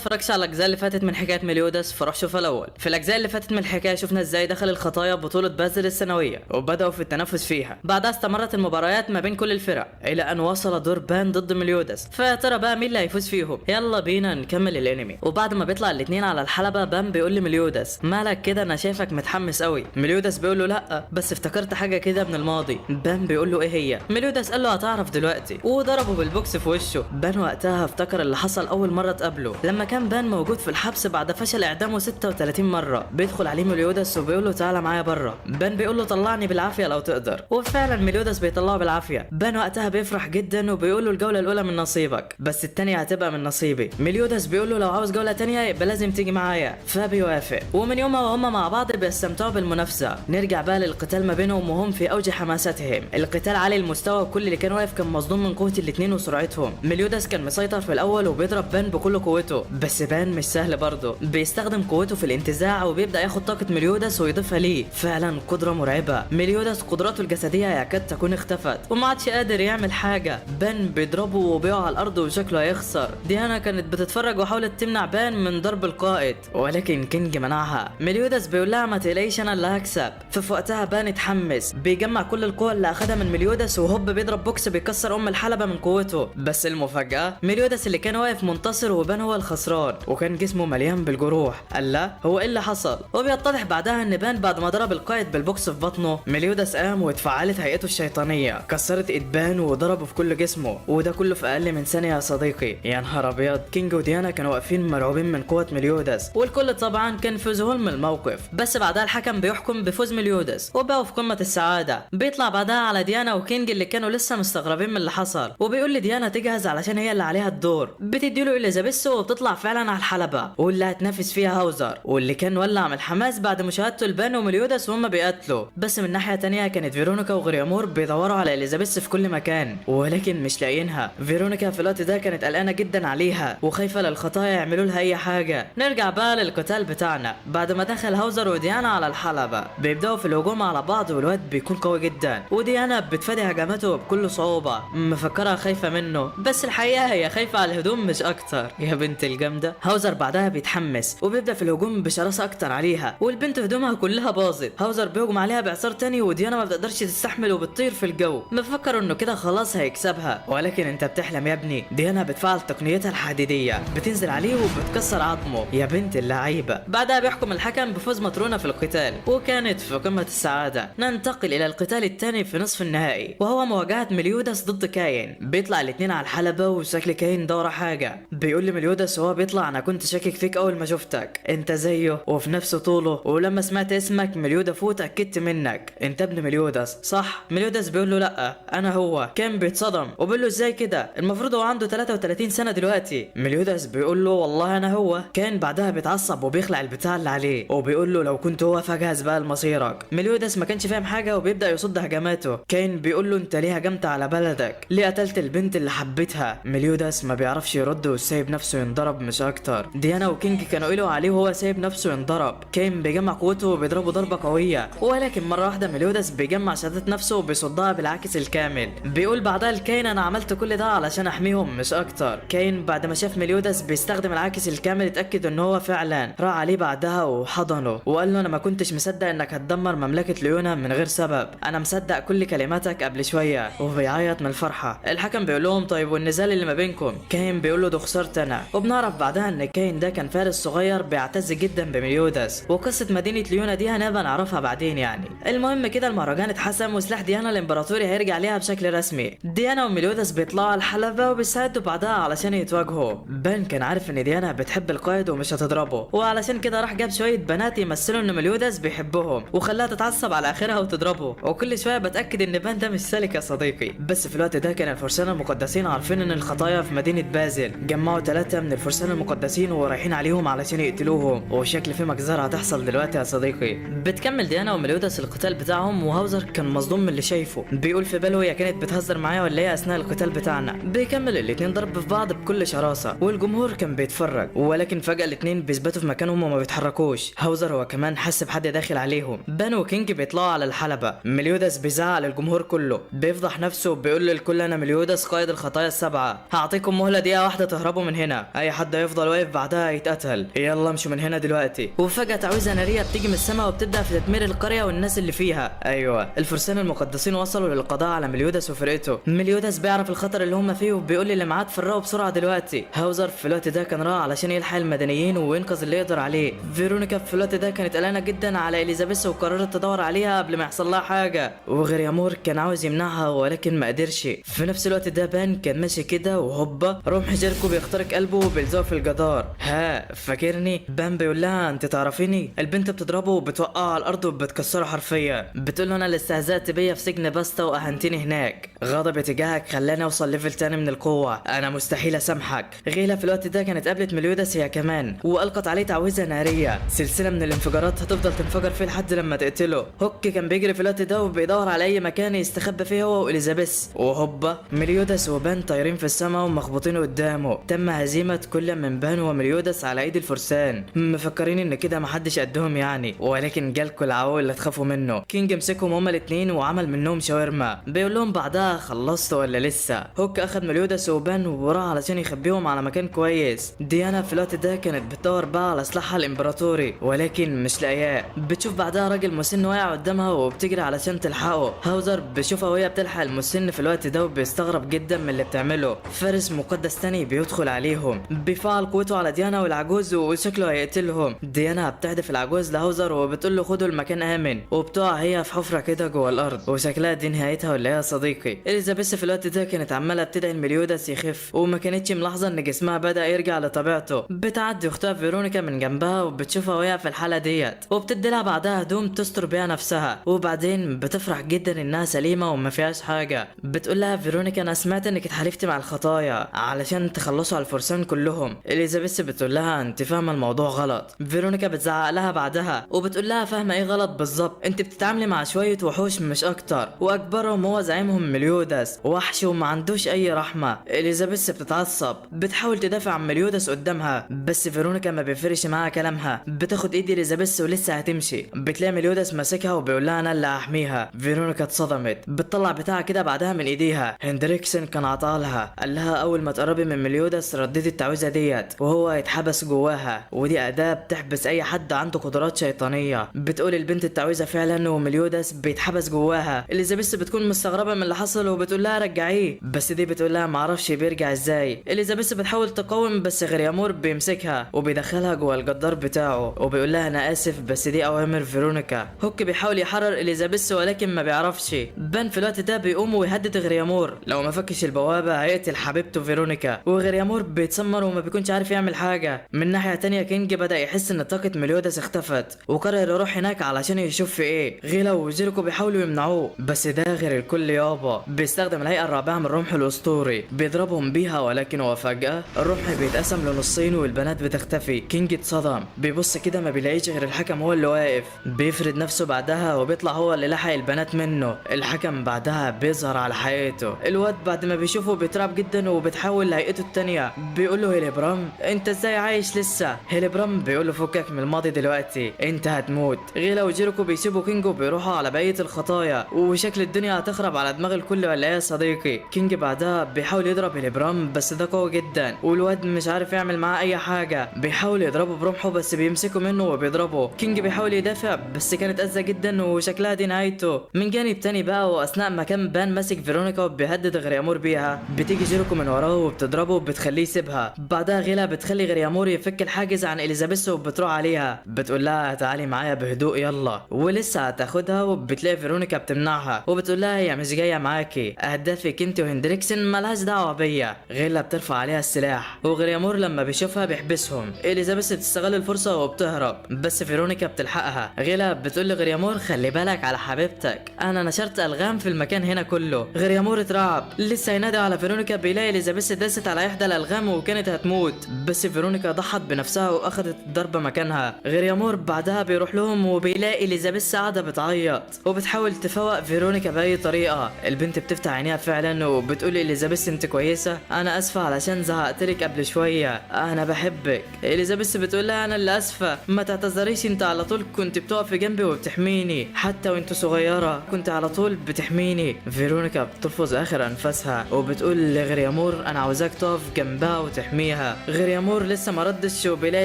اتفرجش على الاجزاء اللي فاتت من حكايه ميليوداس فروح شوفها الاول. في الاجزاء اللي فاتت من الحكايه شفنا ازاي دخل الخطايا بطوله بازل السنويه وبداوا في التنافس فيها. بعدها استمرت المباريات ما بين كل الفرق الى ان وصل دور بان ضد ميليوداس. فيا ترى بقى مين اللي هيفوز فيهم؟ يلا بينا نكمل الانمي. وبعد ما بيطلع الاثنين على الحلبه بان بيقول لميليوداس مالك كده، انا شايفك متحمس قوي. ميليوداس بيقول له لا بس افتكرت حاجه كده من الماضي. بان بيقول له ايه هي؟ ميليوداس قال له هتعرف دلوقتي وضربه بالبوكس في وشه. بان وقتها افتكر اللي حصل اول مره اتقابله لما كان بان موجود في الحبس بعد فشل اعدامه 36 مره. بيدخل عليه ميليوداس وبيقول له تعالى معايا بره. بان بيقول له طلعني بالعافيه لو تقدر، وفعلا ميليوداس بيطلعه بالعافيه. بان وقتها بيفرح جدا وبيقول له الجوله الاولى من نصيبك بس الثانيه هتبقى من نصيبي. ميليوداس بيقول له لو عاوز جوله ثانيه يبقى لازم تيجي معايا، فبيوافق. ومن يومها وهم مع بعض بيستمتعوا بالمنافسه. نرجع بقى للقتال ما بينهم وهم في اوج حماستهم. القتال عالي المستوى وكل اللي كان واقف كان مصدوم من قوه الاثنين وسرعتهم. ميليوداس كان مسيطر في الاول وبيضرب بان بكل قوته، بس بان مش سهل برضه. بيستخدم قوته في الانتزاع وبيبدا ياخد طاقه ميليوداس ويضيفها ليه. فعلا قدره مرعبه. ميليوداس قدراته الجسديه يكاد تكون اختفت وما عادش قادر يعمل حاجه. بان بيضربه وبيقع على الارض وشكله هيخسر. ديانا كانت بتتفرج وحاولت تمنع بان من ضرب القائد ولكن كينج منعها. ميليوداس بيقول لها ما تقلقيش انا اللي هكسب. ففي وقتها بان اتحمس بيجمع كل القوه اللي اخدها من ميليوداس وهوب بيضرب بوكس بيكسر الحلبه من قوته. بس المفاجاه ميليوداس اللي كان واقف منتصر وبان هو الخسران وكان جسمه مليان بالجروح. قال لا هو ايه اللي حصل؟ وبيتضح بعدها ان بان بعد ما ضرب القائد بالبوكس في بطنه ميليوداس قام واتفعلت هيئته الشيطانيه، كسرت ايد بان وضربه في كل جسمه، وده كله في اقل من ثانيه يا صديقي. يا نهار ابيض. كينج وديانا كانوا واقفين مرعوبين من قوه ميليوداس والكل طبعا كان في ذهول من الموقف. بس بعدها الحكم بيحكم بفوز ميليوداس وبقوا في قمه السعاده. بيطلع بعدها على ديانا وكينج اللي كانوا لسه مستغربين من اللي حصل وبيقول لديانا تجهز علشان هي اللي عليها الدور. بتديله اليزابيث وبتطلع فعلا على الحلبه واللي هتنافس فيها هاوزر واللي كان ولع من الحماس بعد مشاهدته لبان وميليوداس وهم بيقاتلوا. بس من ناحيه تانية كانت فيرونيكا وغريامور بيدوروا على اليزابيث في كل مكان ولكن مش لاقيينها. فيرونيكا في الوقت ده كانت قلقانه جدا عليها وخايفه للخطايا يعملوا لها اي حاجه. نرجع بقى للقتال بتاعنا. بعد ما دخل هاوزر وديانا على الحلبه بيبداوا في الهجوم على بعض والواد بيكون قوي جدا وديانا بتفادي هجماته بكل صعوبه. مفكرها خايفه منه بس الحقيقه هي خايفه على الهدوم مش اكتر. يا بنت الجامده. هاوزر بعدها بيتحمس وبيبدا في الهجوم بشراسه اكتر عليها والبنت هدومها كلها باظت. هاوزر بيهجم عليها باعصار تاني وديانا ما بتقدرش تستحمل وبتطير في الجو. مفكر انه كده خلاص هيكسبها ولكن انت بتحلم يا ابني. ديانا بتفعل تقنيتها الحديديه بتنزل عليه وبتكسر عظمه. يا بنت اللعيبه. بعدها بيحكم الحكم بفوز ماترونا في القتال وكانت في قمه السعاده. ننتقل الى القتال الثاني في نصف النهائي وهو مواجهه ميليوداس ضد كاين. بيطلع الاثنين على الحلبه وشكل كاين دورة حاجه. بيقول لميليوداس وهو بيطلع انا كنت شاكك فيك اول ما شفتك، انت زيه وفي نفس طوله، ولما سمعت اسمك ميليودا فوت اكدت منك انت ابن ميليوداس صح؟ ميليوداس بيقول له لا انا هو. كان بيتصدم وبيقول له ازاي كده؟ المفروض هو عنده 33 سنه دلوقتي. ميليوداس بيقول له والله انا هو. كان بعدها بيتعصب وبيخلع البتاع اللي عليه وبيقول له لو كنت هو فجهز بقى لمصيرك. ميليوداس ما كانش فاهم حاجه وبيبدا يصد هجماته. كان بيقول له انت ليه هجمت على بلدك؟ ليه قتلت البنت اللي حبيتها؟ ميليوداس ما بيعرفش يرد وسايب نفسه ينضرب مش اكتر. ديانا وكينج كانوا قالوا عليه وهو سايب نفسه ينضرب. كان بيجمع قوته وبيضربه ضربه قويه ولكن مره واحده ميليوداس بيجمع شتات نفسه وبيصدها بالعكس الكامل. بيقول بعدها الكاين انا عملت كل ده علشان احميهم مش اكتر. كاين بعد ما شاف ميليوداس بيستخدم العكس الكامل اتاكد ان هو فعلا راح عليه بعدها وحضنه وقال له انا ما كنتش مصدق انك هتدمر مملكه ليونا من غير سبب، انا مصدق كل كلماتك قبل شويه. وبيعيط من الفرحه. الحكم بيقول لهم طيب والنزال اللي ما بينكم؟ كاين بيقول له ده خسرت انا. وبنعرف بعدها ان كاين ده كان فارس صغير بيعتز جدا بميليوداس وقصه مدينه ليونا دي هنبقى نعرفها بعدين يعني. المهم كده المهرجان اتحسم وسلاح ديانا الامبراطوري هيرجع ليها بشكل رسمي. ديانا وميليوداس بيطلعوا على الحلبه وبيساعدوا بعدها علشان يتواجهوا. بان كان عارف ان ديانا بتحب القائد ومش هتضربه وعلشان كده راح جاب شويه بنات يمثلوا ان ميليوداس بيحبهم وخلاها تتعصب على اخرها وتضربه. وكل شويه بتاكد ان بان ده مش سالك يا صديقي. بس في الوقت ده كان الفرسان المقدسين عارفين ان الخطايا في مدينه بازل. جمعوا 3 من الفرسان المقدسين ورايحين عليهم علشان يقتلوهم وشكل في مجزره هتحصل دلوقتي يا صديقي. بتكمل ديانا وميليوداس القتال بتاعهم وهاوزر كان مصدوم من اللي شايفه. بيقول في باله هي كانت بتهزر معايا ولا ايه اثناء القتال بتاعنا. بيكمل الاثنين ضرب في بعض بكل شراسه والجمهور كان بيتفرج ولكن فجاه الاثنين بيثبتوا في مكانهم وما بيتحركوش. هاوزر هو كمان حس بحد داخل عليهم. بان وكينج بيطلعوا على الحلبه. ميليوداس بيزعق للجمهور كله بيفضح نفسه وبيقول للكل انا ميليوداس قائد الخطايا ال7 هعطيكم مهله دقيقه واحده تهربوا من هنا. اي حد حد هيفضل واقف بعدها يتقتل. يلا امشوا من هنا دلوقتي. وفجأة تعويذة نارية بتيجي من السماء وبتبدأ في تدمير القرية والناس اللي فيها. ايوه الفرسان المقدسين وصلوا للقضاء على مليوداس وفرقته. مليوداس بيعرف الخطر اللي هم فيه وبيقول لي اللي معاه تفرقوا بسرعة دلوقتي. هاوزر في الوقت ده كان راح علشان يلحق المدنيين وينقذ اللي يقدر عليه. فيرونيكا في الوقت ده كانت قلقانة جدا على اليزابيث وقررت تدور عليها قبل ما يحصل لها حاجة. وغريامور كان عاوز يمنعها ولكن ما قدرش. في نفس الوقت ده بان كان ماشي كده وهوبا رمح جيركو بيخترق قلبه وبيلزقه في الجدار. ها فاكرني؟ بان بيقول لها انت تعرفيني؟ البنت بتضربه وبتوقعه على الارض وبتكسره حرفيا. بتقول له انا اللي استهزأت بيا في سجن باستا واهنتني هناك. غضبي تجاهك خلاني اوصل ليفل تاني من القوه، انا مستحيل اسامحك. غيلا في الوقت ده كانت قابلت مليوداس هي كمان والقت عليه تعويذه ناريه. سلسله من الانفجارات هتفضل تنفجر فيه لحد لما تقتله. هوك كان بيجري في الوقت ده وبيدور على اي مكان يستخبى فيه هو واليزابيث. وهوبا مليوداس وبان طايرين في السماء ومخبوطين قدامه. تم هزيمه كل من بان ومليوداس على ايد الفرسان. مفكرين ان كده محدش قدهم يعني، ولكن جالكوا العو اللي تخافوا منه. كينج مسكهم هما الاتنين وعمل منهم شاورما. بيقول لهم بعدها خلصتوا ولا لسه؟ هوك اخد مليوداس وبان وراح علشان يخبيهم على مكان كويس. ديانا في الوقت ده كانت بتدور بقى على سلاحها الامبراطوري ولكن مش لاقياه. بتشوف بعدها راجل مسن واقع قدامها وبتجري علشان تلحقه. هاوزر بيشوفها وهي بتلحق المسن في الوقت ده وبيستغرب جدا من اللي بتعمله. فارس مقدس تاني بيدخل عليهم بيفعل قوته على ديانا والعجوز وشكله هيقتلهم. ديانا بتحدف العجوز لهاوزر وبتقول له خدوا المكان امن، وبتقع هي في حفره كده جوه الارض وشكلها دي نهايتها ولا يا صديقي. اليزابيث في الوقت ده كانت عماله بتدعي مليوداس يخف وما كانتش ملاحظه ان جسمها بدا يرجع لطبيعته. بتعدي اختها فيرونيكا من جنبها وبتشوفها وهي في الحاله ديت وبتديلها بعدها هدوم تستر بيها نفسها. وبعدين بتفرح جدا انها سليمه وما فيهاش حاجه. بتقول لها فيرونيكا انا سمعت انك اتحالفتي مع الخطايا علشان تخلصوا على الفرسان كلهم. اليزابيث بتقول لها انت فاهمه الموضوع غلط. فيرونيكا بتزعق لها بعدها وبتقول لها فاهمه ايه غلط بالظبط؟ انت بتتعاملي مع شويه وحوش مش اكتر، واكبرهم هو زعيمهم مليوداس وحش وما عندوش اي رحمه. اليزابيث بتتعصب بتحاول تدافع عن مليوداس قدامها بس فيرونيكا ما بيفرقش معاها كلامها. بتاخد ايد اليزابيث ولسه هتمشي بتلاقي مليوداس ماسكها وبيقول لها انا اللي هحميها. فيرونيكا اتصدمت بتطلع بتاعها كده بعدها من ايديها. هندريكسن كان عطالها قال لها اول ما تقربي من مليوداس رددي التعويذه ديت وهو يتحبس جواها، ودي اداه بتحبس اي حد عنده قدرات شيطانيه. بتقول البنت التعويذه فعلا ومليوداس بيتحبس جواها. اليزابيث بتكون مستغربه من اللي حصل وبتقول لها رجعيه بس دي بتقول لها معرفش بيرجع ازاي. اليزابيث بتحاول تقاوم بس غريامور بيمسكها وبيدخلها جوه الجدار بتاعه وبيقول لها انا اسف بس دي اوامر فيرونيكا. هوك بيحاول يحرر اليزابيث ولكن ما بيعرفش. بان في الوقت ده بيقوم ويهدد غريامور لو ما فكش البوابه هيقتل حبيبته فيرونيكا. وغريامور بيتسمر وما بيكونش عارف يعمل حاجه. من ناحيه تانية كينج بدا يحس ان طاقه مليوداس اختفت وقرر يروح هناك علشان يشوف في ايه. غيلا وجيركو بيحاولوا يمنعوه بس ده غير الكل يابا. بيستخدم الهيئه الرابعه من الرمح الاسطوري بيضربهم بيها ولكن وفجاه الرمح بيتقسم لنصين والبنات بتختفي. كينج اتصدم بيبص كده ما بيلاقيش غير الحكم هو اللي واقف. بيفرد نفسه بعدها وبيطلع هو اللي لحق البنات منه. الحكم بعدها بيظهر على حقيقته. الواد بعد ما بيشوفه بيترعب جدا وبتحول لهيئته التانية. بيقول له هيليبرام انت ازاي عايش لسه؟ هيليبرام بيقول له فكك من الماضي دلوقتي انت هتموت. غيلا وجيركو بيسيبوا كينج وبيروحوا على بقيه الخطايا وشكل الدنيا هتخرب على دماغ الكل ولا ايه يا صديقي. كينج بعدها بيحاول يضرب هيليبرام بس ده قوي جدا والواد مش عارف يعمل معاه اي حاجه. بيحاول يضربه برمحه بس بيمسكوا منه وبيضربه. كينج بيحاول يدافع بس كانت اذى جدا وشكلها دي نهايته. من جانب تاني بقى واثناء ما كان بان ماسك فيرونيكا وبيهدد غريامور بيها بتيجي جيركو من وراه وبتضربه وبتخليه يسيبها. بعدها غيلا بتخلي غريامور يفك الحاجز عن اليزابيث وبتروح عليها بتقول لها تعالي معايا بهدوء يلا ولسه هتاخدها وبتلاقي فيرونيكا بتمنعها وبتقول لها هي مش جايه معاكي اهدافك انت وهندريكسن مالهاش دعوه بيا. غيلا بترفع عليها السلاح وغريامور لما بيشوفها بيحبسهم. اليزابيث بتستغل الفرصه وبتهرب بس فيرونيكا بتلحقها. غيلا بتقول لغريامور خلي بالك على حبيبتك انا نشرت الغام في المكان هنا كله. غريامور اترعب لسه ينادي على فيرونيكا بيلاقي اليزابيث داست على احدى الالغام وكانت هتموت بس فيرونيكا ضحت بنفسها واخدت الضربه مكانها. غريامور بعدها بيروح لهم وبيلاقي اليزابيث قاعده بتعيط وبتحاول تفوق فيرونيكا باي طريقه. البنت بتفتح عينيها فعلا وبتقول اليزابيث انت كويسه؟ انا اسفه علشان زهقتلك قبل شويه انا بحبك. اليزابيث بتقول لها انا اللي اسفه ما تعتذريش انت على طول كنت بتقفي جنبي وبتحميني حتى وانت صغيره كنت على طول بتحميني. فيرونيكا بتلفظ اخر انفاسها وبتقول لغريامور انا عاوزاك تقف جنبها وتحميها. عليها. غريامور لسه ما ردش وبيلاقي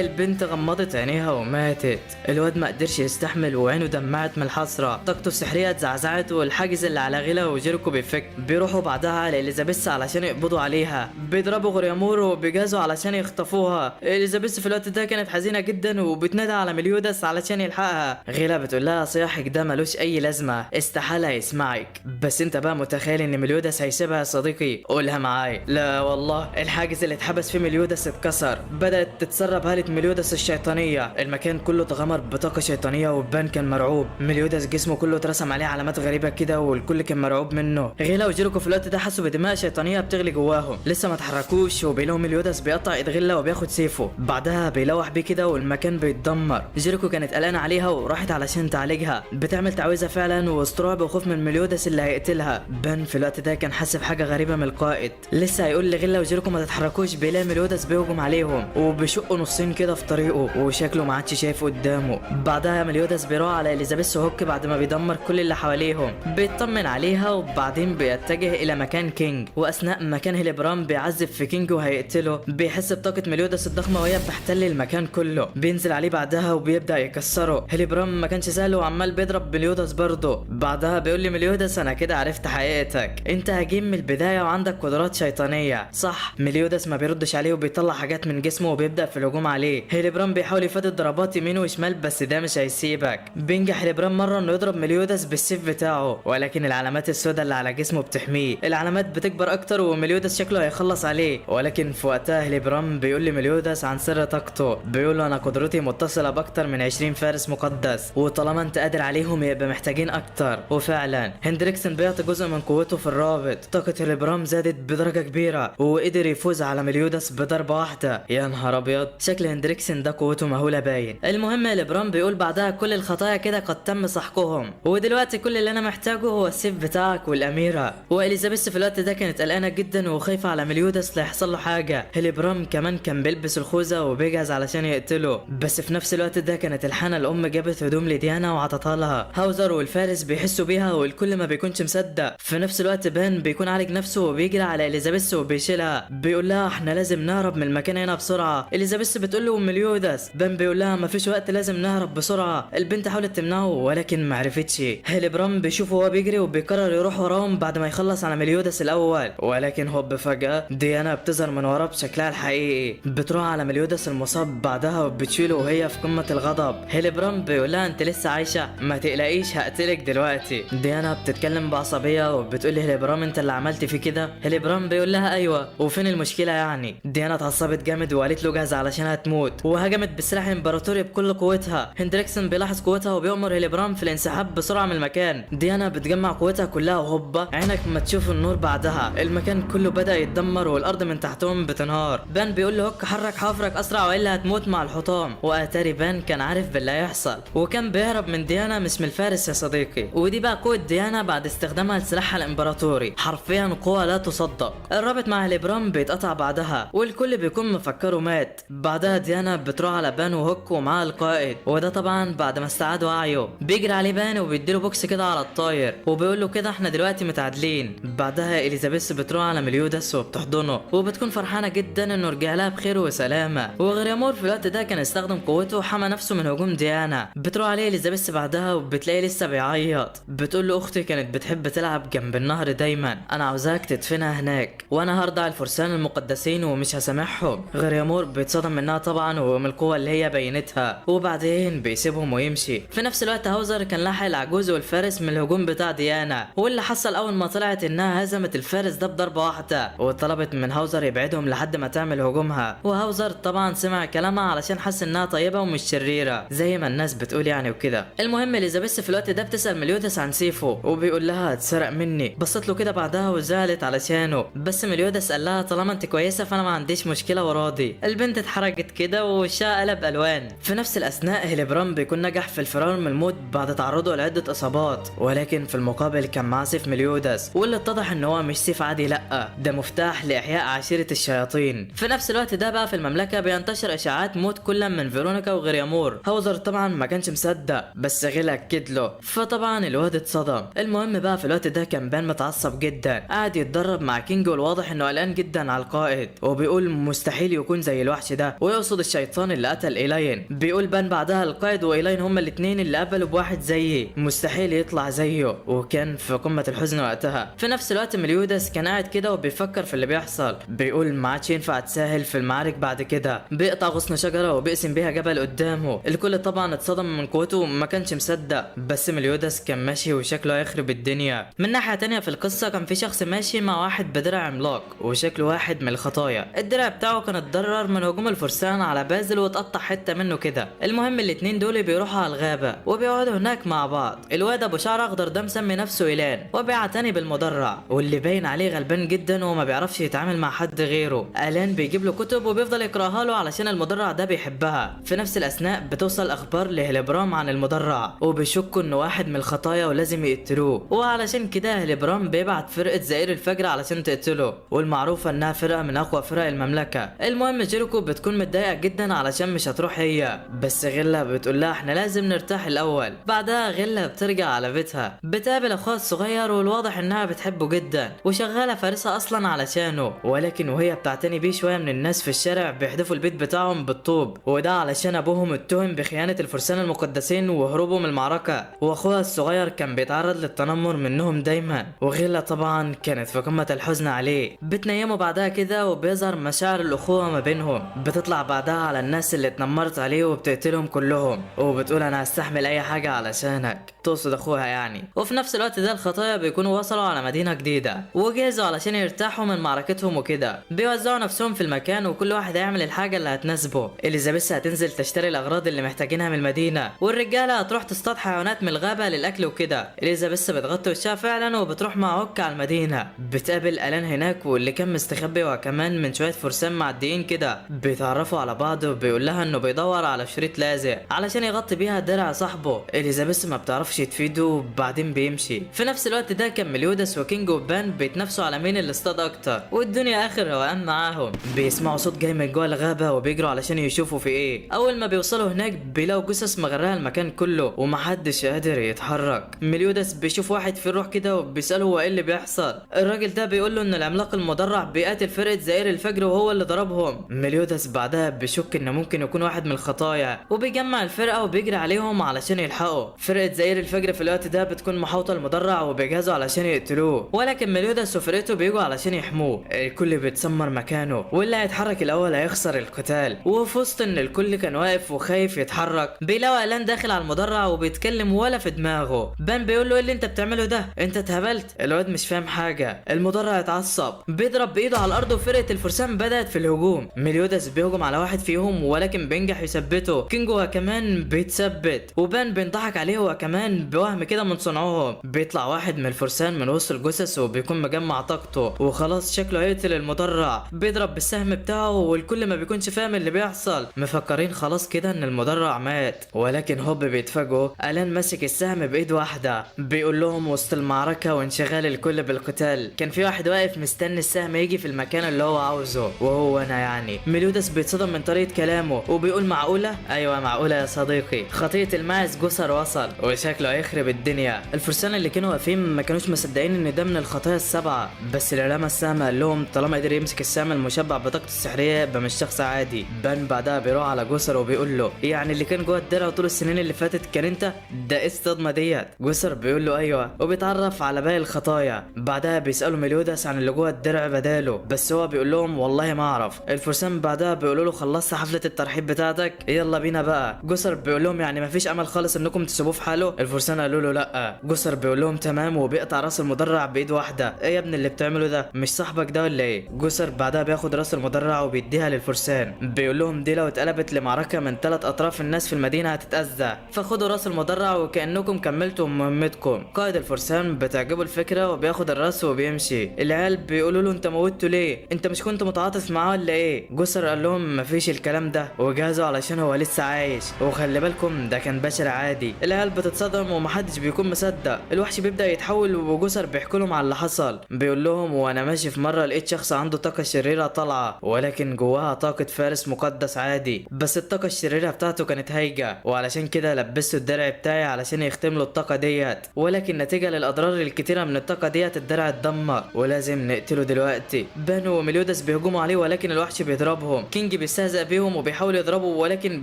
البنت غمضت عينيها وماتت. الواد ما قدرش يستحمل وعينه دمعت من الحسره، طاقته السحريه اتزعزعت والحاجز اللي على غيلا وجيريكو بيفك. بيروحوا بعدها على اليزابيث علشان يقبضوا عليها، بيضربوا غريامور وبيجازوا علشان يخطفوها. اليزابيث في الوقت ده كانت حزينه جدا وبتنادى على مليودس علشان يلحقها. غيلا بتقول لها صياحك ده ملوش اي لازمه، استحاله يسمعك. بس انت بقى متخيل ان مليودس هيسيبها يا صديقي؟ قولها معايا. لا والله، الحاجز اللي اتحبس فيه مليودس اتكسر، بدات تتسرب هاله مليودس الشيطانيه. المكان كله تغمر بطاقه شيطانيه وبان كان مرعوب. مليودس جسمه كله اترسم عليه علامات غريبه كده والكل كان مرعوب منه. غيلا وجيريكو في الوقت ده حسوا بدماء شيطانيه بتغلي جواهم، لسه ما اتحركوش، وبيلاقوا مليودس بيقطع ايد غيلا وبياخد سيفه، بعدها بيلوح بيه كده والمكان بيتدمر. جيريكو كانت قلقانه عليها وراحت علشان تعالجها، بتعمل تعويذه فعلا وسط رعب وخوف من مليودس اللي هيقتلها. بان في الوقت ده كان حاسس بحاجه غريبه من القائد، لسه هيقول لغيلا وجيريكو ما تتحركوش، بيلاقي مليودس بيهجم عليهم وبيشقوا نصين كده في طريقه وشكله ما عادش شايف قدامه. بعدها مليودس بيروح على اليزابيث وهوك بعد ما بيدمر كل اللي حواليهم، بيطمن عليها وبعدين بيتجه الى مكان كينج. واثناء ما كان هيليبرام بيعذب في كينج وهيقتله، بيحس بطاقه مليودس الضخمه وهي بتحتل المكان كله، بينزل عليه بعدها وبيبدا يكسره. هيليبرام ما كانش سهل وعمال بيضرب مليودس برضه. بعدها بيقول لي مليودس انا كده عرفت حقيقتك، انت هجيم من البدايه وعندك قدرات شيطانيه صح؟ مليودس ما بيردش عليه وبيطلع حاجات من جسمه وبيبدا في الهجوم عليه. هيليبرام بيحاول يفادي ضربات يمين وشمال بس ده مش هيسيبك. بينجح هيليبرام مره انه يضرب مليودس بالسيف بتاعه، ولكن العلامات السوداء اللي على جسمه بتحميه. العلامات بتكبر اكتر ومليودس شكله هيخلص عليه، ولكن في وقتها هيليبرام بيقول لمليودس عن سر طاقته. بيقول له انا قدرتي متصله باكتر من 20 فارس مقدس، وطالما انت قادر عليهم يبقى محتاجين اكتر. وفعلا هندريكسن بيعطي جزء من قوته في الرابط. طاقه هيليبرام زادت بدرجه كبيره وقدر يفوز على مليودس بضربه واحده. يا نهار ابيض، شكل هندريكسن ده قوته مهوله باين. المهم هيليبرام بيقول بعدها كل الخطايا كده قد تم سحقهم، ودلوقتي كل اللي انا محتاجه هو السيف بتاعك والاميره. واليزابيث في الوقت ده كانت قلقانه جدا وخايفه على مليودس لا يحصل له حاجه. هيليبرام كمان كان بيلبس الخوذه وبيجهز علشان يقتله، بس في نفس الوقت ده كانت الحانه الام جابت هدوم لديانا وعطتها لها. هاوزر والفارس بيحسوا بيها والكل ما بيكونش مصدق. في نفس الوقت بان بيكون عالج نفسه وبيجري على اليزابيث وبيشيلها، بيقول لها احنا لازم نهرب من المكان هنا بسرعه. اليزابيث بتقول له مليودس، بان بيقول لها مفيش وقت لازم نهرب بسرعه. البنت حاولت تمنعه ولكن ما عرفتش. هيليبرام بيشوفه وهو بيجري وبيقرر يروح وراهم بعد ما يخلص على مليودس الاول، ولكن هوب فجاه ديانا بتظهر من وراه بشكلها الحقيقي، بتروح على مليودس المصاب بعدها وبتشيله وهي في قمه الغضب. هيليبرام بيقول لها انت لسه عايشه؟ ما تقلقيش هقتلك دلوقتي. ديانا بتتكلم بعصبيه وبتقول لهيليبرام انت اللي عملت فيه كده؟ هيليبرام بيقول لها ايوه، وفين المشكله يعني؟ ديانا اتعصبت جامد وقالت له جاهزه علشان هتموت، وهجمت بالسلاح الامبراطوري بكل قوتها. هندريكسن بيلاحظ قوتها وبيأمر هيليبرام في الانسحاب بسرعه من المكان. ديانا بتجمع قوتها كلها وهوبا عينك ما تشوف النور بعدها المكان كله بدأ يتدمر والارض من تحتهم بتنهار. بان بيقول له هوك حرك حفرك اسرع والا هتموت مع الحطام. واتاري بان كان عارف باللي هيحصل وكان بيهرب من ديانا مش من الفارس يا صديقي. ودي بقى قوه ديانا بعد استخدامها لسلاحها الامبراطوري، حرفيا قوه لا تصدق. الرابط مع هيليبرام بيتقطع بعدها والكل بيكون مفكره مات. بعدها ديانا بتروح على بان وهوك ومعاه القائد، وده طبعا بعد ما استعاد وعيه. بيجري عليه بان وبيديله بوكس كده على الطاير وبيقول له كده احنا دلوقتي متعادلين. بعدها اليزابيث بتروح على مليودس وبتحضنه وبتكون فرحانه جدا انه رجع لها بخير وسلامه. وغريامور في الوقت ده كان استخدم قوته وحمى نفسه من هجوم ديانا. بتروح عليه اليزابيث بعدها وبتلاقيه لسه بيعيط، بتقول له اختي كانت بتحب تلعب جنب النهر دايما، انا عاوزاك تدفنها هناك وانا هرضع الفرسان المقدسين ومش هسامحهم. غريامور بيتصدم منها طبعا ومن القوه اللي هي بينتها، وبعدين بيسيبهم ويمشي. في نفس الوقت هاوزر كان لاحق العجوز والفارس من الهجوم بتاع ديانا، واللي حصل اول ما طلعت انها هزمت الفارس ده بضربه واحده وطلبت من هاوزر يبعدهم لحد ما تعمل هجومها. وهاوزر طبعا سمع كلامها علشان حس انها طيبه ومش شريره زي ما الناس بتقول يعني وكده. المهم اليزابيث في الوقت ده بتسال مليودس عن سيفه وبيقول لها اتسرق مني. بصت له كده بعدها وزعلت علشانه، بس مليودس قال لها طالما انت كويسه فانا ما عنديش مشكله وراضي. البنت اتحرجت كده ووشها قلب الوان. في نفس الاثناء هيليبرام بيكون نجح في الفرار من الموت بعد تعرضه لعده اصابات، ولكن في المقابل كان معاه سيف مليودس واللي اتضح ان هو مش سيف عادي، لا ده مفتاح لاحياء عشيره الشياطين. في نفس الوقت ده بقى في المملكه بينتشر اشاعات موت كل من فيرونيكا وغريامور. هاوزر طبعا ما كانش مصدق بس غير اكد له، فطبعا الواد اتصدم. المهم بقى في الوقت ده كان بان متعصب جدا قاعد يتدرب مع كينج والواضح انه قلقان جدا على القائد، وبيقول بيقول مستحيل يكون زي الوحش ده، ويقصد الشيطان اللي قتل إيلاين. بيقول بان بعدها القائد وإيلاين هما الاتنين اللي قبلوا بواحد زيه، مستحيل يطلع زيه، وكان في قمة الحزن وقتها. في نفس الوقت مليودس كان قاعد كده وبيفكر في اللي بيحصل. بيقول ما عادش ينفع تساهل في المعارك بعد كده. بيقطع غصن شجرة وبيقسم بيها جبل قدامه. الكل طبعا اتصدم من قوته وما كانش مصدق، بس مليودس كان ماشي وشكله هيخرب الدنيا. من ناحية تانية في القصة كان في شخص ماشي مع واحد بدرع عملاق وشكله واحد من الخطايا. الدرع بتاعه كان اتضرر من هجوم الفرسان على بازل واتقطع حتة منه كده. المهم الاتنين دول بيروحوا على الغابة وبيقعدوا هناك مع بعض. الواد ابو شعر اخضر ده مسمي نفسه إيلان وبيعتني بالمدرع، واللي باين عليه غلبان جدا وما بيعرفش يتعامل مع حد غيره. إيلان بيجيب له كتب وبيفضل يقراها له علشان المدرع ده بيحبها. في نفس الاثناء بتوصل اخبار لهلبرام عن المدرع، وبيشكوا انه واحد من الخطايا ولازم يقتلوه، وعلشان كده هلبرام بيبعت فرقة زئير الفجر علشان تقتله، والمعروفة انها فرقة من اقوى فرق المملكة. المهم جيريكو بتكون متضايقة جدا علشان مش هتروح هي، بس غيلا بتقول لها احنا لازم نرتاح الاول. بعدها غيلا بترجع على بيتها، بتقابل اخوها الصغير والواضح انها بتحبه جدا وشغالة فارسة اصلا علشانه، ولكن وهي بتعتني بيه شوية من الناس في الشارع بيحدفوا البيت بتاعهم بالطوب، وده علشان ابوهم اتهم بخيانة الفرسان المقدسين وهروبه من المعركة، واخوها الصغير كان بيتعرض للتنمر منهم دايما. وغيلا طبعا كانت في قمة الحزن عليه. بتنيموا بعدها كده وبيظهر مشاعر الاخوة ما بينهم. بتطلع بعدها على الناس اللي اتنمرت عليه وبتقتلهم كلهم، وبتقول انا هستحمل اي حاجة علشانك، تقصد اخوها يعني. وفي نفس الوقت ده الخطايا بيكونوا وصلوا على مدينة جديدة وجهزوا علشان يرتاحوا من معركتهم وكده. بيوزعوا نفسهم في المكان وكل واحد هيعمل الحاجة اللي هتناسبه. اليزابيث هتنزل تشتري الاغراض اللي محتاجينها من المدينة، والرجالة هتروح تصطاد حيوانات من الغابة للاكل وكده. اليزابيث بتغطي وشها فعلا وبتروح مع عك على المدينة. بتقابل إيلان هناك واللي كان مستخبي وكمان من شوية فرسان معديين كده. بيتعرفوا على بعض وبيقول لها انه بيدور على شريط لازق علشان يغطي بيها درع صاحبه. اليزابيث ما بتعرفش تفيده وبعدين بيمشي. في نفس الوقت ده كان مليودس وكينج وبان بيتنافسوا على مين اللي اصطاد اكتر، والدنيا اخر روقان معاهم. بيسمعوا صوت جاي من جوه الغابة وبيجروا علشان يشوفوا في ايه. اول ما بيوصلوا هناك بيلاقوا جثث مغرقة المكان كله ومحدش قادر يتحرك. مليودس بيشوف واحد في الروح كده وبيسأله هو ايه اللي بيحصل. الراجل ده بيقول له ان العملاق المدرع بيقاتل فرقة زئير الفجر وهو اللي ضربهم. مليودس بعدها بيشك ان ممكن يكون واحد من الخطايا وبيجمع الفرقة وبيجري عليهم علشان يلحقوا. فرقة زئير الفجر في الوقت ده بتكون محاوطة المدرع وبيجهزوا علشان يقتلوه، ولكن مليودس وفرقته بيجوا علشان يحموه. الكل بيتسمر مكانه واللي هيتحرك الاول هيخسر القتال. وفي وسط ان الكل كان واقف وخايف يتحرك بيلاقوا إيلان داخل على المدرع وبيتكلم ولا في دماغه. بان بيقول له ايه اللي انت بتعمله ده، انت اتهبلت. الواد مش فاهم حاجة. المدرع اتعصب بيضرب بايده على الارض وفرقة الفرسان بدأت في الهجوم. مليودس بيهجم على واحد فيهم ولكن بينجح يثبته. كينج هو كمان بيتثبت وبان بينضحك عليه هو كمان بوهم كده من صنعهم. بيطلع واحد من الفرسان من وسط الجثث وبيكون مجمع طاقته وخلاص شكله هيقتل المدرع. بيضرب بالسهم بتاعه والكل ما بيكونش فاهم اللي بيحصل، مفكرين خلاص كده ان المدرع مات، ولكن هوب بيتفاجئوا إيلان ماسك السهم بايد واحدة. بيقول لهم وسط المعركة وانشغال الكل بالقتال كان في واحد واقف مستني السهم يجي في المكان اللي هو عاوزه، وهو انا يعني. ميلودس بيتصدم من طريقة كلامه وبيقول معقولة؟ ايوه معقولة يا صديقي، خطية الماعز جسر وصل وشكله هيخرب الدنيا. الفرسان اللي كانوا واقفين ما كانوش مصدقين ان ده من الخطايا السبعة، بس اللي رمى السهم قال لهم طالما قدر يمسك السهم المشبع بطاقته السحرية يبقى مش شخص عادي. بان بعدها بيروح على جسر وبيقول له يعني اللي كان جوه الدرع طول السنين اللي فاتت كان انت؟ ده ايه الصدمة ديت؟ جسر بيقول له ايوه، وبيتعرف على باقي الخطايا. بعدها بيسألوا ميليودس عن اللي جوه الدرع بداله، بس هو بيقول لهم والله ما اعرف. الفرسان بعدها بيقولوا له خلصت حفلة الترحيب بتاعتك؟ يلا بينا بقى. جسر بيقول لهم يعني مفيش امل خالص انكم تسيبوه في حاله؟ الفرسان قالوا له لا. جسر بيقول لهم تمام وبيقطع راس المدرع بايد واحدة. ايه يا ابني اللي بتعمله ده؟ مش صاحبك ده ولا ايه؟ جسر بعدها بياخد راس المدرع وبيديها للفرسان. بيقول لهم دي لو اتقلبت لمعركة من 3 اطراف الناس في المدينة هتتأذى، فخدوا راس المدرع وكأنكم كملتوا مهمتكم. قائد الفرسان بتعجبه الفكرة وبياخد الراس وبيمشي. العيال بيقولوا له انت موتته ليه؟ انت مش كنت متعاطف معاه ولا ايه؟ جسر قال لهم مفيش الكلام ده وجهزوا علشان هو لسه عايش، وخلي بالكم ده كان بشر عادي. العيال بتتصدم ومحدش بيكون مصدق. الوحش بيبدأ يتحول وجسر بيحكي لهم على اللي حصل. بيقول لهم وانا ماشي في مرة لقيت شخص عنده طاقة شريرة طالعة ولكن جواها طاقة فارس مقدس عادي، بس الطاقة الشريرة بتاعته كانت هايجة وعلشان كده لبسته الدرع بتاعي علشان يختم له الطاقة ديت، ولكن نتيجة للأضرار الكتيرة من الطاقة ديت الدرع اتدمر ولازم نقتله دلوقتي. بانو وميليودس بيهجموا بيهجموا عليه ولكن الوحش بيضربهم. كينج بيستهزأ بيهم وبيحاول يضربه ولكن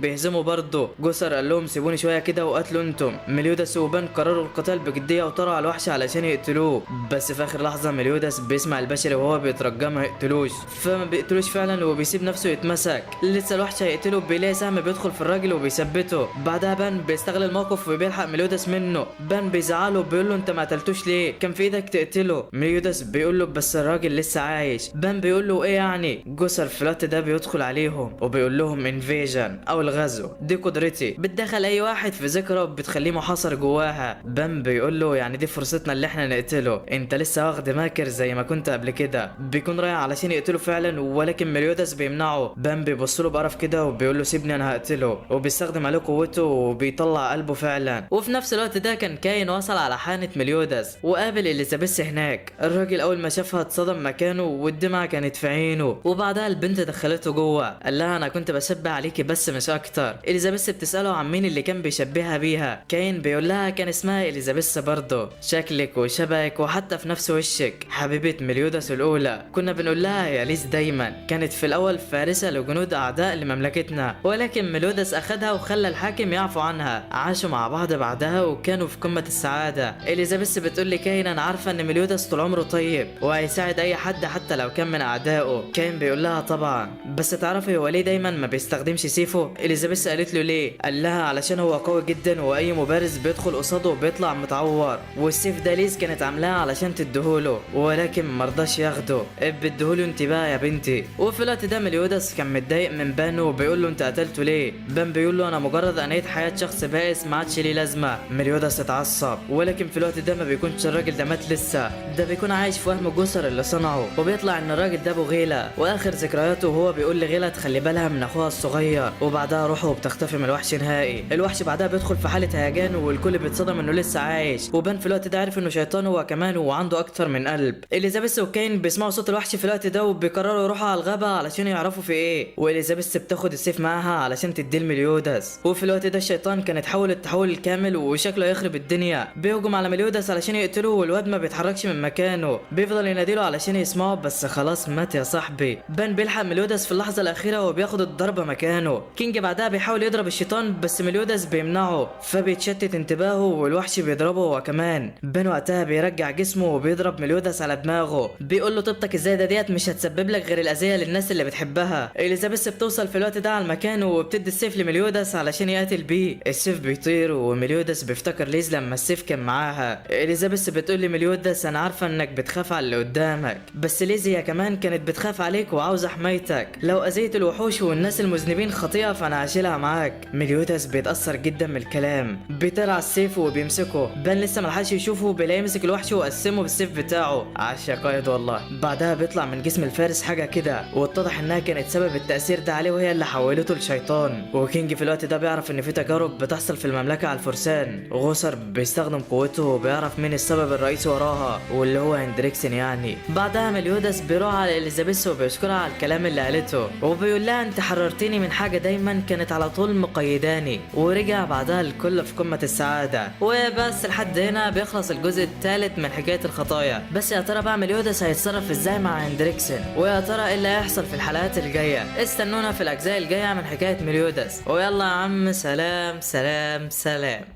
بيهزموا برضه. جوسر قال لهم سيبوني شويه كده وقتلوا انتم. مليوداس وبان قرروا القتال بجديه وطلعوا على الوحش علشان يقتلوه، بس في اخر لحظه مليوداس بيسمع البشري وهو بيترجى ما يقتلوش، فما بيقتلوش فعلا وبيسيب نفسه يتمسك. لسه الوحش هيقتله بيلاقي سهم بيدخل في الراجل وبيثبته. بعدها بان بيستغل الموقف وبيلحق مليوداس منه. بان بيزعله وبيقول له انت ما قتلتوش ليه؟ كان في ايدك تقتله. مليوداس بيقول له بس الراجل لسه عايش. بان بيقول له ايه يعني؟ جوسر في الوقت ده بيدخل عليهم وبيقول لهم انفيجن او الغزو، دي قدرتي بتدخل اي واحد في ذكرى وبتخليه محاصر جواها. بان بيقول له يعني دي فرصتنا اللي احنا نقتله، انت لسه واخد ماكر زي ما كنت قبل كده. بيكون رايح علشان يقتله فعلا ولكن مليوداس بيمنعه. بان بيبص له بقرف كده وبيقول له سيبني انا هقتله، وبيستخدم عليه قوته وبيطلع قلبه فعلا. وفي نفس الوقت ده كان كاين وصل على حانة مليوداس وقابل اليزابيث هناك. الراجل اول ما شافها اتصدم مكانه والدمعة كانت في عينه، وبعدها البنت دخلته جوه. قال لها انا كنت بشبه عليكي بس مش اكتر. اليزابيث بتساله عن مين اللي كان بيشبهها بيها. كاين بيقول لها كان اسمها اليزابيث برضه، شكلك وشبهك وحتى في نفس وشك، حبيبه مليوداس الاولى. كنا بنقول لها يا ليس دايما، كانت في الاول فارسه لجنود اعداء لمملكتنا ولكن مليوداس اخدها وخلى الحاكم يعفو عنها. عاشوا مع بعض بعدها وكانوا في قمه السعاده. اليزابيث بتقول لي كاين انا عارفه ان مليوداس طول عمره طيب وهيساعد اي حد حتى لو كان من اعدائه. كاين بيقول لها طبعا، بس تعرفي هو ليه دايما ما بيستخدمش سيفه؟ اليزابيث قالت له ليه؟ قال لها علشان هو قوي جدا واي مبارز بيدخل قصاده وبيطلع متعور، والسيف ده ليز كانت عاملاه علشان تديهوله ولكن مرضاش ياخده. بتديهوله انت بقى يا بنتي. وفي الوقت ده مليوداس كان متضايق من بان وبيقول له انت قتلته ليه؟ بان بيقول له انا مجرد انهيت حياه شخص بائس ما عادش ليه لازمه. مليوداس اتعصب ولكن في الوقت ده ما بيكونش الراجل ده مات لسه، ده بيكون عايش في وهم جسر اللي صنعه. وبيطلع ان الراجل ده ابو غيله واخر ذكرياته وهو بيقول لغيله تخلي بالها من اخوها الصغير، وبعدها روحه بتختفي من الوحش نهائي. الوحش بعدها بيدخل في حاله هيجان والكل بيتصدم انه لسه عايش. وبان في الوقت ده عارف انه شيطان هو كمان وعنده اكتر من قلب. اليزابيث وكاين بيسمعوا صوت الوحش في الوقت ده وبيقرروا يروحوا على الغابه علشان يعرفوا في ايه. واليزابيث بتاخد السيف معاها علشان تديه لمليوداس. وفي الوقت ده الشيطان كان اتحول التحول الكامل وشكله يخرب الدنيا. بيهجم على مليوداس علشان يقتله والواد ما بيتحركش من مكانه. بيفضل يناديله علشان يسمعه بس خلاص مات يا صاحبي. بان بيلحق مليوداس في اللحظه الاخيره وبياخد الضربه مكانه. كينج بعدها بيحاول يضرب الشيطان بس مليوداس بيمنعه فبيتشتت انتباهه والوحش بيضربه هو كمان. بان وقتها بيرجع جسمه وبيضرب مليوداس على دماغه. بيقول له طيبتك الزايده ديت مش هتسبب لك غير الاذيه للناس اللي بتحبها. اليزابيث بتوصل في الوقت ده على المكان وبتدي السيف لمليوداس علشان يقتل بيه. السيف بيطير ومليوداس بيفتكر ليز لما السيف كان معاها. اليزابيث بتقول لمليوداس انا عارفه انك بتخاف على اللي قدامك بس ليز هي كمان كانت بتخاف عليك وعاوزه حمايتك. لو اذيت الوحوش والناس المذنبين خطيئه فانا هشيلها معاك. مليوداس بيتاثر جدا من الكلام، بيطلع السيف وبيمسكه. بان لسه ملحقش يشوفه بيلاقيه مسك الوحش وقسمه بالسيف بتاعه. عاش يا قائد والله. بعدها بيطلع من جسم الفارس حاجه كده واتضح انها كانت سبب التاثير ده عليه وهي اللي حولته لشيطان. وكينج في الوقت ده بيعرف ان في تجارب بتحصل في المملكه على الفرسان. غوسر بيستخدم قوته وبيعرف مين السبب الرئيسي وراها واللي هو هندريكسن يعني. بعدها مليوداس بيروح على اليزابيث وبيشكرها على الكلام اللي قالته وبيقول لها انت حررتني من حاجه دايما كانت على طول مقيداني. ورجع بعدها الكل في قمه السعاده. وبس لحد هنا بيخلص الجزء الثالث من حكايه الخطايا. بس يا ترى بقى مليوداس هيتصرف ازاي مع هندريكسن؟ ويا ترى ايه اللي هيحصل في الحلقات الجايه؟ استنونا في الاجزاء الجايه من حكايه مليوداس. ويلا يا عم سلام سلام سلام.